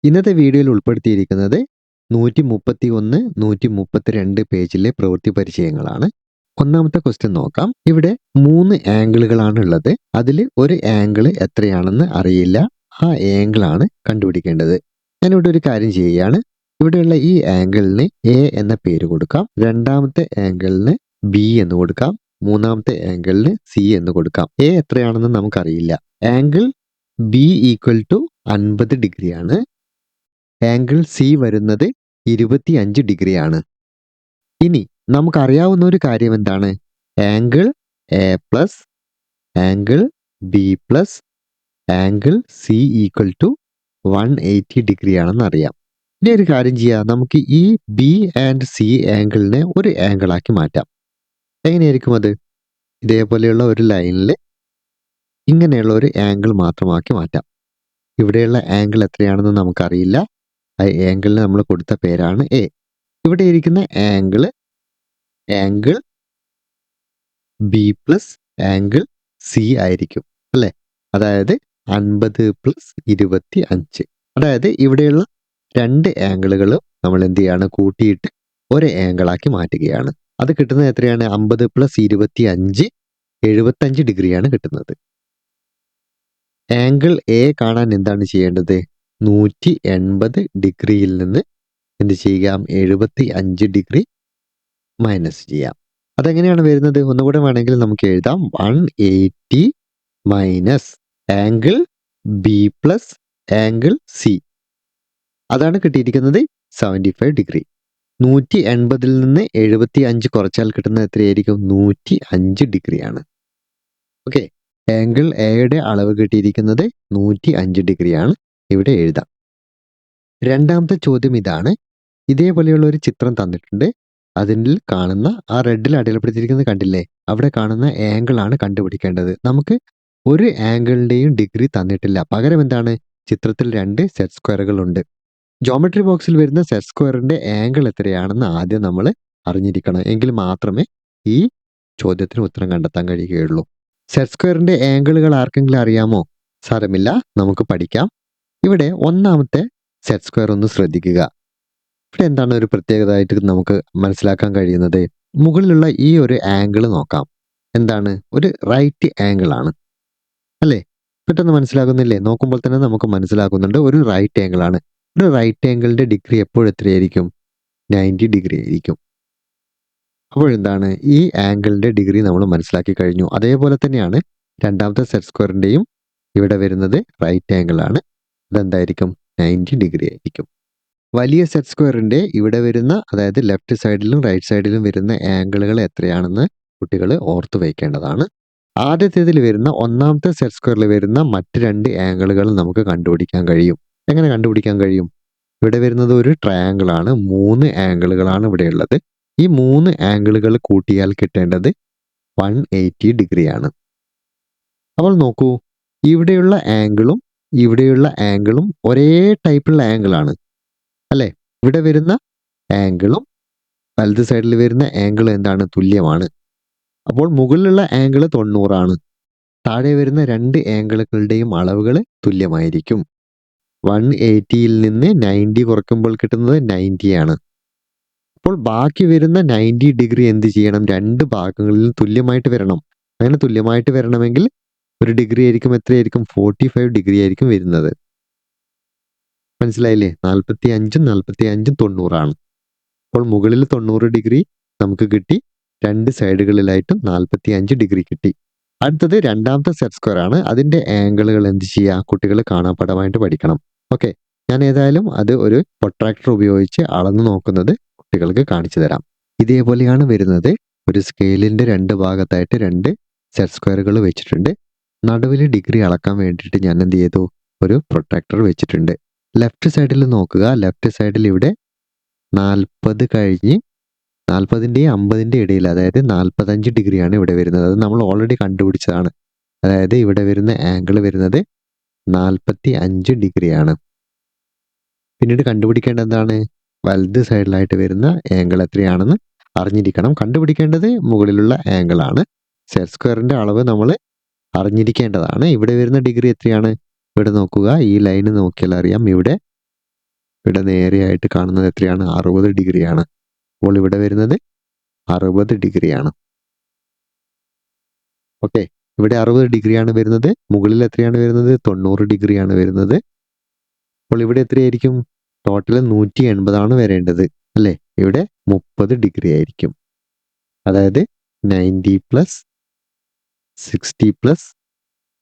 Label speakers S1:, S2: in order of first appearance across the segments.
S1: ഇന്നത്തെ വീഡിയോയിൽ ഉൾപ്പെടുത്തിയിരിക്കുന്നത് 131, 132 പേജിലെ പ്രവൃത്തി പരിചയങ്ങളാണ്. ഒന്നാമത്തെ ക്വസ്റ്റ്യൻ നോക്കാം. ഇവിടെ 3 ആംഗിളുകളാണ് ഉള്ളത്. അതിൽ ഒരു ആംഗിൾ എത്രയാണെന്ന് അറിയില്ല. ആ ആംഗിളാണ് കണ്ടുപിടിക്കേണ്ടത്. ഞാനിവിടെ ഒരു കാര്യം ചെയ്യുകയാണ്. ഇവിടെയുള്ള ഈ ആംഗിളിന് എ എന്ന പേര് കൊടുക്കാം. രണ്ടാമത്തെ ആംഗിളിന് ബി എന്ന് കൊടുക്കാം. മൂന്നാമത്തെ ആംഗിളിന് സി എന്ന് കൊടുക്കാം. എ എത്രയാണെന്ന് നമുക്കറിയില്ല. ആംഗിൾ ബി ഈക്വൽ ടു 50 ഡിഗ്രിയാണ്. ആംഗിൾ സി വരുന്നത് 25 ഡിഗ്രിയാണ്. ഇനി നമുക്കറിയാവുന്ന ഒരു കാര്യം എന്താണ്? Angle A plus angle B plus angle C equal to 180 ഡിഗ്രിയാണെന്ന് അറിയാം. ഇനി ഒരു കാര്യം ചെയ്യാം. നമുക്ക് ഈ ബി ആൻഡ് സി ആംഗിളിനെ ഒരു ആംഗിളാക്കി മാറ്റാം. എങ്ങനെയായിരിക്കും അത്? ഇതേപോലെയുള്ള ഒരു ലൈനിൽ ഇങ്ങനെയുള്ള ഒരു ആംഗിൾ മാത്രമാക്കി മാറ്റാം. ഇവിടെയുള്ള ആംഗിൾ എത്രയാണെന്ന് നമുക്കറിയില്ല. ആ ആംഗിളിന് നമ്മൾ കൊടുത്ത പേരാണ് എ. ഇവിടെ ഇരിക്കുന്ന angle B plus angle C ആയിരിക്കും അല്ലേ? അതായത് 50 പ്ലസ് 25. അതായത് ഇവിടെയുള്ള രണ്ട് ആംഗിളുകളും നമ്മൾ എന്ത് ചെയ്യാണ്? കൂട്ടിയിട്ട് ഒരു ആംഗിളാക്കി മാറ്റുകയാണ്. അത് കിട്ടുന്നത് എത്രയാണ്? 50 പ്ലസ് 25 75 ഡിഗ്രിയാണ് കിട്ടുന്നത്. ആംഗിൾ എ കാണാൻ എന്താണ് ചെയ്യേണ്ടത്? 180 ഡിഗ്രിയിൽ നിന്ന് എന്ത് ചെയ്യാം? 75 ഡിഗ്രി മൈനസ് ചെയ്യാം. അതെങ്ങനെയാണ് വരുന്നത്? ഒന്നുകൂടെ വേണമെങ്കിൽ നമുക്ക് എഴുതാം. 180 minus angle B plus angle C. അതാണ് കിട്ടിയിരിക്കുന്നത് 75 ഡിഗ്രി. 180 നിന്ന് 75 കുറച്ചാൽ കിട്ടുന്നത് എത്രയായിരിക്കും? 105 ഡിഗ്രിയാണ്. ഓക്കെ, ആംഗിൾ എയുടെ അളവ് കിട്ടിയിരിക്കുന്നത് 105 ഡിഗ്രിയാണ്. ഇവിടെ എഴുതാം. രണ്ടാമത്തെ ചോദ്യം ഇതാണ്. ഇതേപോലെയുള്ള ഒരു ചിത്രം തന്നിട്ടുണ്ട്. അതിൽ കാണുന്ന ആ റെഡിൽ അടയാളപ്പെടുത്തിയിരിക്കുന്നത് കണ്ടില്ലേ? അവിടെ കാണുന്ന ആംഗിളാണ് കണ്ടുപിടിക്കേണ്ടത്. നമുക്ക് ഒരു ആംഗിളിൻ്റെയും ഡിഗ്രി തന്നിട്ടില്ല. പകരം എന്താണ്? ചിത്രത്തിൽ 2 സെറ്റ് സ്ക്വയറുകൾ ഉണ്ട്. ജോമെട്രി ബോക്സിൽ വരുന്ന സെറ്റ് സ്ക്വയറിന്റെ ആംഗിൾ എത്രയാണെന്ന് ആദ്യം നമ്മൾ അറിഞ്ഞിരിക്കണം. എങ്കിൽ മാത്രമേ ഈ ചോദ്യത്തിന് ഉത്തരം കണ്ടെത്താൻ കഴിയുകയുള്ളൂ. സെറ്റ് സ്ക്വയറിന്റെ ആംഗിളുകൾ ആർക്കെങ്കിലും അറിയാമോ? സാരമില്ല, നമുക്ക് പഠിക്കാം. ഇവിടെ ഒന്നാമത്തെ സെറ്റ് സ്ക്വയർ ഒന്ന് ശ്രദ്ധിക്കുക. ഇവിടെ എന്താണ് ഒരു പ്രത്യേകതയായിട്ട് നമുക്ക് മനസ്സിലാക്കാൻ കഴിയുന്നത്? മുകളിലുള്ള ഈ ഒരു ആംഗിൾ നോക്കാം. എന്താണ്? ഒരു റൈറ്റ് ആംഗിൾ ആണ് അല്ലേ? പെട്ടെന്ന് മനസ്സിലാകുന്നില്ലേ? നോക്കുമ്പോൾ തന്നെ നമുക്ക് മനസ്സിലാക്കുന്നുണ്ട് ഒരു റൈറ്റ് ആംഗിൾ ആണ്. ഒരു റൈറ്റ് ആംഗിളിന്റെ ഡിഗ്രി എപ്പോഴും എത്രയായിരിക്കും? 90 ഡിഗ്രി ആയിരിക്കും. അപ്പോൾ എന്താണ്? ഈ ആംഗിളിന്റെ ഡിഗ്രി നമ്മൾ മനസ്സിലാക്കി കഴിഞ്ഞു. അതേപോലെ തന്നെയാണ് രണ്ടാമത്തെ സെറ്റ് സ്ക്വയറിന്റെയും ഇവിടെ വരുന്നത് റൈറ്റ് ആംഗിൾ ആണ്. അതെന്തായിരിക്കും? 90 ഡിഗ്രി ആയിരിക്കും. വലിയ സെറ്റ് സ്ക്വയറിന്റെ ഇവിടെ വരുന്ന, അതായത് ലെഫ്റ്റ് സൈഡിലും റൈറ്റ് സൈഡിലും വരുന്ന ആംഗിളുകൾ എത്രയാണെന്ന് കുട്ടികൾ ഓർത്തു വയ്ക്കേണ്ടതാണ്. ആദ്യത്തേതിൽ വരുന്ന ഒന്നാമത്തെ സെറ്റ് സ്ക്വയറിൽ വരുന്ന മറ്റ് 2 ആംഗിളുകൾ നമുക്ക് കണ്ടുപിടിക്കാൻ കഴിയും. എങ്ങനെ കണ്ടുപിടിക്കാൻ കഴിയും? ഇവിടെ വരുന്നത് ഒരു ട്രയാങ്കിൾ ആണ്. 3 ആംഗിളുകളാണ് ഇവിടെ ഉള്ളത്. ഈ 3 ആംഗിളുകൾ കൂട്ടിയാൽ കിട്ടേണ്ടത് 180 ഡിഗ്രിയാണ്. അപ്പോൾ നോക്കൂ, ഇവിടെയുള്ള ആംഗിളും ഒരേ ടൈപ്പുള്ള ആംഗിളാണ് അല്ലേ? ഇവിടെ വരുന്ന ആംഗിളും വലത് സൈഡിൽ വരുന്ന ആംഗിളും എന്താണ്? തുല്യമാണ്. അപ്പോൾ മുകളിലുള്ള ആംഗിൾ 90 ആണ്. താഴെ വരുന്ന 2 ആംഗിളുകളുടെയും അളവുകൾ തുല്യമായിരിക്കും. 180യിൽ നിന്ന് 90 കുറയ്ക്കുമ്പോൾ കിട്ടുന്നത് 90 ആണ്. അപ്പോൾ ബാക്കി വരുന്ന 90 ഡിഗ്രി എന്ത് ചെയ്യണം? 2 ഭാഗങ്ങളിലും തുല്യമായിട്ട് വരണം. അങ്ങനെ തുല്യമായിട്ട് വരണമെങ്കിൽ ഒരു ഡിഗ്രി ആയിരിക്കും എത്രയായിരിക്കും? 45 ഡിഗ്രി ആയിരിക്കും വരുന്നത്. മനസ്സിലായില്ലേ? 45ഉം 45ഉം 90 ആണ്. അപ്പോൾ മുകളിൽ 90 ഡിഗ്രി നമുക്ക് കിട്ടി. 2 സൈഡുകളിലായിട്ടും 45 ഡിഗ്രി കിട്ടി. അടുത്തത് രണ്ടാമത്തെ സെറ്റ് സ്ക്വയർ ആണ്. അതിന്റെ ആംഗിളുകൾ എന്ത് ചെയ്യുക? കുട്ടികൾ കാണാപ്പാഠമായിട്ട് പഠിക്കണം. ഓക്കെ, ഞാൻ ഏതായാലും അത് ഒരു പ്രൊട്രാക്ടർ ഉപയോഗിച്ച് അളന്നു നോക്കുന്നത് കുട്ടികൾക്ക് കാണിച്ചു തരാം. ഇതേപോലെയാണ് വരുന്നത്. ഒരു സ്കെയിലിന്റെ 2 ഭാഗത്തായിട്ട് 2 സെറ്റ് സ്ക്വയറുകൾ വെച്ചിട്ടുണ്ട്. നടുവിൽ ഡിഗ്രി അളക്കാൻ വേണ്ടിയിട്ട് ഞാൻ എന്ത് ചെയ്തു? ഒരു പ്രൊട്രാക്ടർ വെച്ചിട്ടുണ്ട്. ലെഫ്റ്റ് സൈഡിൽ നോക്കുക. ലെഫ്റ്റ് സൈഡിൽ ഇവിടെ 40 കഴിഞ്ഞ് 40ൻ്റെയും 50ൻ്റെയും ഇടയിൽ, അതായത് 45 ഡിഗ്രിയാണ് ഇവിടെ വരുന്നത്. അത് നമ്മൾ ഓൾറെഡി കണ്ടുപിടിച്ചതാണ്. അതായത് ഇവിടെ വരുന്ന ആംഗിൾ വരുന്നത് 45 ഡിഗ്രിയാണ്. പിന്നീട് കണ്ടുപിടിക്കേണ്ടത് എന്താണ്? വലത് സൈഡിലായിട്ട് വരുന്ന ആംഗിൾ എത്രയാണെന്ന് അറിഞ്ഞിരിക്കണം. കണ്ടുപിടിക്കേണ്ടത് മുകളിലുള്ള ആംഗിൾ ആണ്. സെറ്റ് സ്ക്വയറിന്റെ അളവ് നമ്മൾ അറിഞ്ഞിരിക്കേണ്ടതാണ്. ഇവിടെ വരുന്ന ഡിഗ്രി എത്രയാണ്? ഇവിടെ നോക്കുക. ഈ ലൈന് നോക്കിയാൽ അറിയാം. ഇവിടെ ഇവിടെ നേരെയായിട്ട് കാണുന്നത് എത്രയാണ്? 60 ഡിഗ്രിയാണ്. അപ്പോൾ ഇവിടെ വരുന്നത് 60 ഡിഗ്രിയാണ്. ഓക്കെ, ഇവിടെ 60 ഡിഗ്രിയാണ് വരുന്നത്. മുകളിൽ എത്രയാണ് വരുന്നത്? 90 ഡിഗ്രിയാണ് വരുന്നത്. അപ്പോൾ ഇവിടെ എത്രയായിരിക്കും? ടോട്ടൽ 180 വരേണ്ടത് അല്ലേ? ഇവിടെ 30 ഡിഗ്രി ആയിരിക്കും. അതായത് 90 പ്ലസ് 60 പ്ലസ്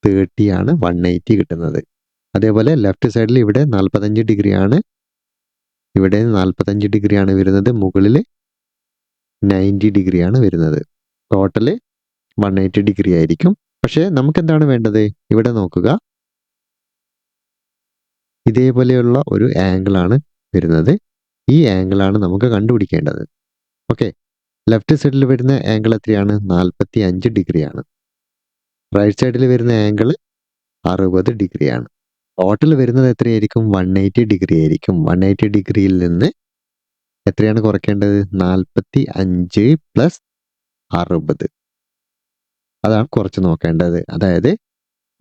S1: 30 ആണ് 180 കിട്ടുന്നത്. അതേപോലെ ലെഫ്റ്റ് സൈഡിൽ ഇവിടെ 45 ഡിഗ്രിയാണ്. ഇവിടെ 45 ഡിഗ്രിയാണ് വരുന്നത്. മുകളിൽ 90 ഡിഗ്രിയാണ് വരുന്നത്. ടോട്ടൽ 180 ഡിഗ്രി ആയിരിക്കും. പക്ഷേ നമുക്ക് എന്താണ് വേണ്ടത്? ഇവിടെ നോക്കുക, ഇതേപോലെയുള്ള ഒരു ആംഗിളാണ് വരുന്നത്. ഈ ആംഗിളാണ് നമുക്ക് കണ്ടുപിടിക്കേണ്ടത്. ഓക്കെ, ലെഫ്റ്റ് സൈഡിൽ വരുന്ന ആംഗിൾ എത്രയാണ്? 45 ഡിഗ്രിയാണ്. റൈറ്റ് സൈഡിൽ വരുന്ന ആംഗിൾ 60 ഡിഗ്രിയാണ്. ടോട്ടൽ വരുന്നത് എത്രയായിരിക്കും? 180 ഡിഗ്രി ആയിരിക്കും. 180 ഡിഗ്രിയിൽ നിന്ന് എത്രയാണ് കുറയ്ക്കേണ്ടത്? 45 പ്ലസ് 60, അതാണ് കുറച്ച് നോക്കേണ്ടത്. അതായത്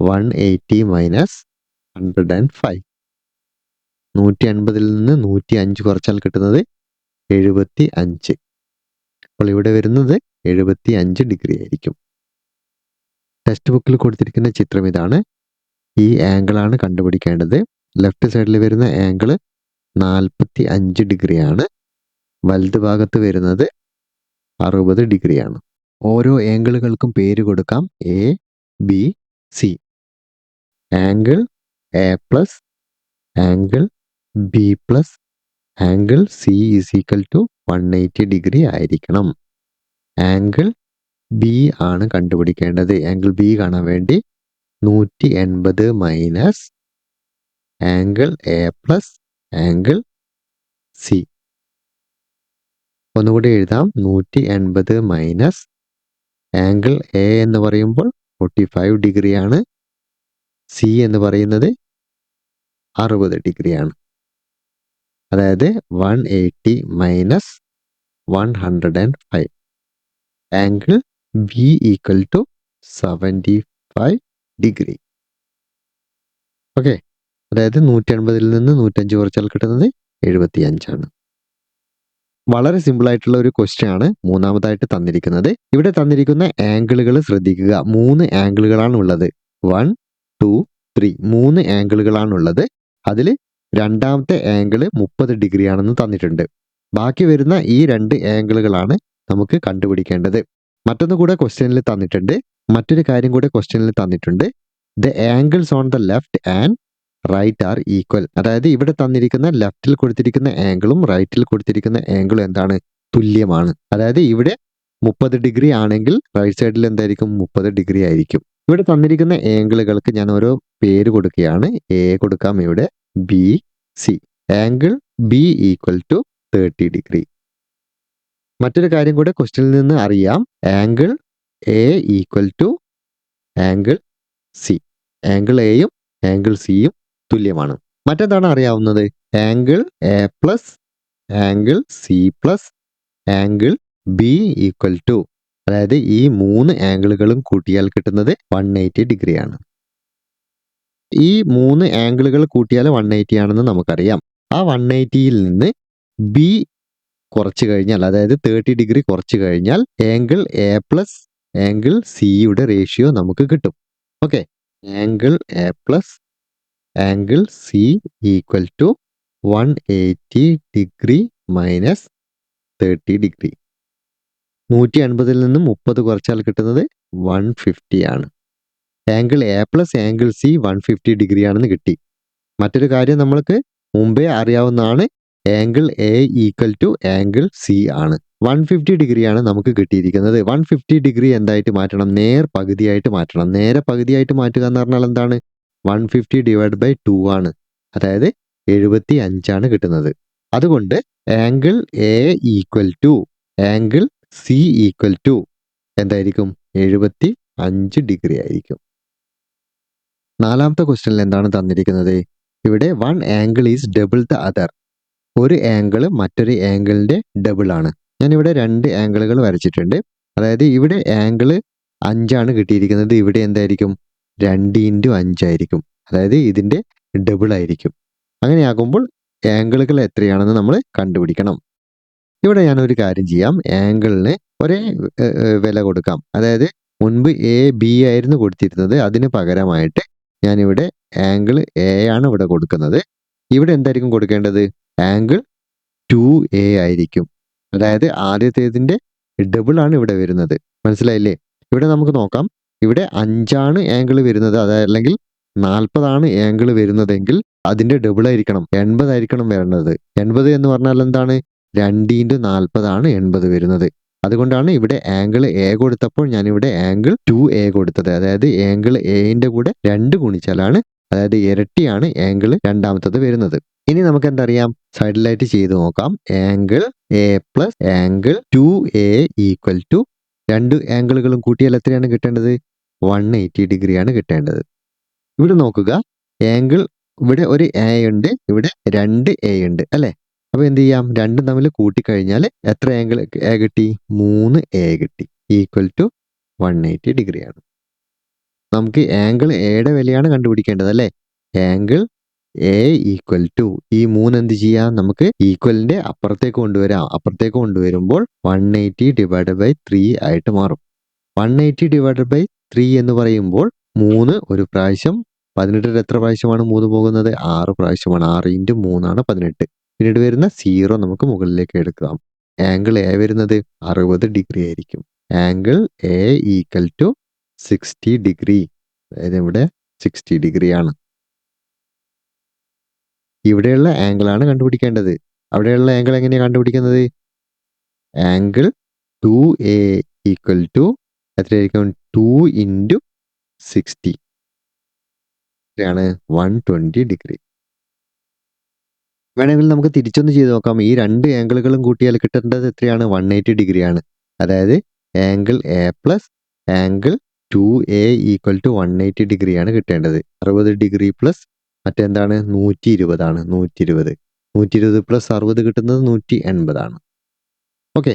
S1: 180 മൈനസ് 105. 180 നിന്ന് 105 കുറച്ചാൽ കിട്ടുന്നത് 75. അപ്പോൾ ഇവിടെ വരുന്നത് 75 ഡിഗ്രി ആയിരിക്കും. ടെക്സ്റ്റ് ബുക്കിൽ കൊടുത്തിരിക്കുന്ന ചിത്രം ഇതാണ്. ഈ ആംഗിളാണ് കണ്ടുപിടിക്കേണ്ടത്. ലെഫ്റ്റ് സൈഡിൽ വരുന്ന ആംഗിൾ 45 ഡിഗ്രിയാണ്. വലത് ഭാഗത്ത് വരുന്നത് 60 ഡിഗ്രിയാണ്. ഓരോ ആംഗിളുകൾക്കും പേര് കൊടുക്കാം. A, B, C. Angle A plus angle B plus angle C is equal to 180 degree ആയിരിക്കണം. ആംഗിൾ ബി ആണ് കണ്ടുപിടിക്കേണ്ടത്. ആംഗിൾ ബി കാണാൻ വേണ്ടി 180 minus angle A plus angle C. ഒന്നുകൂടി എഴുതാം. 180 മൈനസ് ആംഗിൾ എ എന്ന് പറയുമ്പോൾ 45 ഡിഗ്രിയാണ്. സി എന്ന് പറയുന്നത് 60 ഡിഗ്രിയാണ്. അതായത് 180 minus 105. Angle B equal to 75 degree. Okay, അതായത് 180 നിന്ന് 105 കുറച്ചാൽ കിട്ടുന്നത് 75 ആണ്. വളരെ സിമ്പിൾ ആയിട്ടുള്ള ഒരു ക്വസ്റ്റ്യൻ ആണ് മൂന്നാമതായിട്ട് തന്നിരിക്കുന്നത്. ഇവിടെ തന്നിരിക്കുന്ന ആംഗിളുകൾ ശ്രദ്ധിക്കുക. 3 ആംഗിളുകളാണ് ഉള്ളത്. 1, 2, 3. 3 ആംഗിളുകളാണ് ഉള്ളത്. അതിൽ രണ്ടാമത്തെ ആംഗിൾ 30 ഡിഗ്രി ആണെന്ന് തന്നിട്ടുണ്ട്. ബാക്കി വരുന്ന ഈ 2 ആംഗിളുകളാണ് നമുക്ക് കണ്ടുപിടിക്കേണ്ടത്. മറ്റൊന്ന് കൂടെ ക്വസ്റ്റ്യനിൽ തന്നിട്ടുണ്ട്. മറ്റൊരു കാര്യം കൂടെ ക്വസ്റ്റ്യനിൽ തന്നിട്ടുണ്ട്. The angles on the left and right are equal. അതായത് ഇവിടെ തന്നിരിക്കുന്ന ലെഫ്റ്റിൽ കൊടുത്തിരിക്കുന്ന ആംഗിളും റൈറ്റിൽ കൊടുത്തിരിക്കുന്ന ആംഗിളും എന്താണ്? തുല്യമാണ്. അതായത് ഇവിടെ 30 ഡിഗ്രി ആണെങ്കിൽ റൈറ്റ് സൈഡിൽ എന്തായിരിക്കും? 30 ഡിഗ്രി ആയിരിക്കും. ഇവിടെ തന്നിരിക്കുന്ന ആംഗിളുകൾക്ക് ഞാൻ ഓരോ പേര് കൊടുക്കുകയാണ്. എ കൊടുക്കാം, ഇവിടെ B, C. Angle B equal to 30 degree. മറ്റൊരു കാര്യം കൂടെ ക്വസ്റ്റ്യനിൽ നിന്ന് അറിയാം. Angle A equal to angle C. Angle എയും ആംഗിൾ സിയും തുല്യമാണ്. മറ്റെന്താണ് അറിയാവുന്നത്? Angle A plus angle C plus angle B equal to, അതായത് ഈ 3 ആംഗിളുകളും കൂട്ടിയാൽ കിട്ടുന്നത് 180 ഡിഗ്രിയാണ്. ഈ 3 ആംഗിളുകൾ കൂട്ടിയാൽ 180 ആണെന്ന് നമുക്കറിയാം. ആ 180യിൽ നിന്ന് ബി കുറച്ച് കഴിഞ്ഞാൽ, അതായത് 30 ഡിഗ്രി കുറച്ച് കഴിഞ്ഞാൽ ആംഗിൾ എ പ്ലസ് ആംഗിൾ സിയുടെ റേഷ്യോ നമുക്ക് കിട്ടും. Okay, angle A plus angle C equal to 180 degree minus 30 degree. 180 നിന്നും 30 കുറച്ചാൽ കിട്ടുന്നത് 150 ആണ്. Angle A plus angle C 150 degree ആണെന്ന് കിട്ടി. മറ്റൊരു കാര്യം നമ്മൾക്ക് മുമ്പേ അറിയാവുന്നതാണ്. Angle A equal to angle C ആണ്. 150 ഡിഗ്രിയാണ് നമുക്ക് കിട്ടിയിരിക്കുന്നത്. 150 ഡിഗ്രി എന്തായിട്ട് മാറ്റണം? നേർ പകുതിയായിട്ട് മാറ്റണം. നേരെ പകുതിയായിട്ട് മാറ്റുക എന്ന് പറഞ്ഞാൽ എന്താണ്? 150 ഡിവൈഡ് ബൈ 2 ആണ്. അതായത് 75 ആണ് കിട്ടുന്നത്. അതുകൊണ്ട് angle A equal to angle C equal to എന്തായിരിക്കും? 75 ഡിഗ്രി ആയിരിക്കും. നാലാമത്തെ ക്വസ്റ്റ്യനിൽ എന്താണ് തന്നിരിക്കുന്നത്? ഇവിടെ one angle is double the other. ഒരു ആംഗിൾ മറ്റൊരു ആംഗിളിന്റെ ഡബിൾ ആണ്. ഞാനിവിടെ 2 ആംഗിളുകൾ വരച്ചിട്ടുണ്ട്. അതായത് ഇവിടെ ആംഗിൾ 5 ആണ് കിട്ടിയിരിക്കുന്നത്. ഇവിടെ എന്തായിരിക്കും? 2 × 5 ആയിരിക്കും. അതായത് ഇതിന്റെ ഡബിൾ ആയിരിക്കും. അങ്ങനെയാകുമ്പോൾ ആംഗിളുകൾ എത്രയാണെന്ന് നമ്മൾ കണ്ടുപിടിക്കണം. ഇവിടെ ഞാനൊരു കാര്യം ചെയ്യാം. ആംഗിളിന് ഒരേ വില കൊടുക്കാം. അതായത് മുൻപ് എ ബി ആയിരുന്നു കൊടുത്തിരുന്നത്. അതിന് പകരമായിട്ട് ഞാനിവിടെ ആംഗിൾ എ ആണ് ഇവിടെ കൊടുക്കുന്നത്. ഇവിടെ എന്തായിരിക്കും കൊടുക്കേണ്ടത്? ആംഗിൾ 2A ആയിരിക്കും. അതായത് ആദ്യത്തേതിൻ്റെ ഡബിൾ ആണ് ഇവിടെ വരുന്നത്. മനസ്സിലായില്ലേ? ഇവിടെ നമുക്ക് നോക്കാം. ഇവിടെ 5 ആംഗിൾ വരുന്നത്, അല്ലെങ്കിൽ 40 ആംഗിൾ വരുന്നതെങ്കിൽ അതിൻ്റെ ഡബിൾ ആയിരിക്കണം, 80 ആയിരിക്കണം വരേണ്ടത്. 80 എന്ന് പറഞ്ഞാൽ എന്താണ്? 2 × 40 80 വരുന്നത്. അതുകൊണ്ടാണ് ഇവിടെ ആംഗിൾ എ കൊടുത്തപ്പോൾ ഞാനിവിടെ ആംഗിൾ 2A കൊടുത്തത്. അതായത് ആംഗിൾ എന്റെ കൂടെ 2 ഗുണിച്ചാലാണ്, അതായത് ഇരട്ടിയാണ് ആംഗിൾ രണ്ടാമത്തത് വരുന്നത്. ഇനി നമുക്ക് എന്തറിയാം? സൈഡിലായിട്ട് ചെയ്ത് നോക്കാം. Angle A plus angle 2A equal to, രണ്ട് ആംഗിളുകളും കൂട്ടിയാൽ എത്രയാണ് കിട്ടേണ്ടത്? 180 ഡിഗ്രിയാണ് കിട്ടേണ്ടത്. ഇവിടെ നോക്കുക, ആംഗിൾ ഇവിടെ ഒരു എ ഉണ്ട്, ഇവിടെ 2A ഉണ്ട് അല്ലേ? അപ്പോൾ എന്ത് ചെയ്യാം? രണ്ടും തമ്മിൽ കൂട്ടിക്കഴിഞ്ഞാൽ എത്ര ആംഗിൾ എ കിട്ടി? 3A കിട്ടി. ഈക്വൽ ടു 180 ഡിഗ്രിയാണ്. നമുക്ക് ആംഗിൾ എയുടെ വിലയാണ് കണ്ടുപിടിക്കേണ്ടത് അല്ലേ? ആംഗിൾ എ ഈക്വൽ ടു, ഈ 3 എന്ത് ചെയ്യാം? നമുക്ക് ഈക്വലിന്റെ അപ്പുറത്തേക്ക് കൊണ്ടുവരാം. അപ്പുറത്തേക്ക് കൊണ്ടുവരുമ്പോൾ 180 ഡിവൈഡഡ് ബൈ 3 ആയിട്ട് മാറും. 180 ഡിവൈഡഡ് ബൈ 3 എന്ന് പറയുമ്പോൾ 3 ഒരു പ്രാവശ്യം, 18 എത്ര പ്രാവശ്യമാണ് 3 പോകുന്നത്? 6 പ്രാവശ്യമാണ്. 6 × 3 ആണ് 18. പിന്നീട് വരുന്ന 0 നമുക്ക് മുകളിലേക്ക് എടുക്കാം. ആംഗിൾ എ വരുന്നത് 60 ഡിഗ്രി ആയിരിക്കും. Angle A equal to 60 degree. അതായത് ഇവിടെ 60 ഡിഗ്രിയാണ്. ഇവിടെയുള്ള ആംഗിളാണ് കണ്ടുപിടിക്കേണ്ടത്. അവിടെയുള്ള ആംഗിൾ എങ്ങനെയാണ് കണ്ടുപിടിക്കുന്നത്? ആംഗിൾ 2A ഈക്വൽ ടു എത്രയായിരിക്കും? 2 × 60 ആണ് 120 ഡിഗ്രി. വേണമെങ്കിൽ നമുക്ക് തിരിച്ചൊന്ന് ചെയ്ത് നോക്കാം. ഈ രണ്ട് ആംഗിളുകളും കൂട്ടിയാൽ കിട്ടേണ്ടത് എത്രയാണ്? 180 ഡിഗ്രിയാണ്. അതായത് angle A plus angle 2A equal to 180 ഡിഗ്രിയാണ് കിട്ടേണ്ടത്. 60 ഡിഗ്രി പ്ലസ് മറ്റെന്താണ്? 120 ആണ്. 120 പ്ലസ് 60 കിട്ടുന്നത് 180 ആണ്. ഓക്കെ,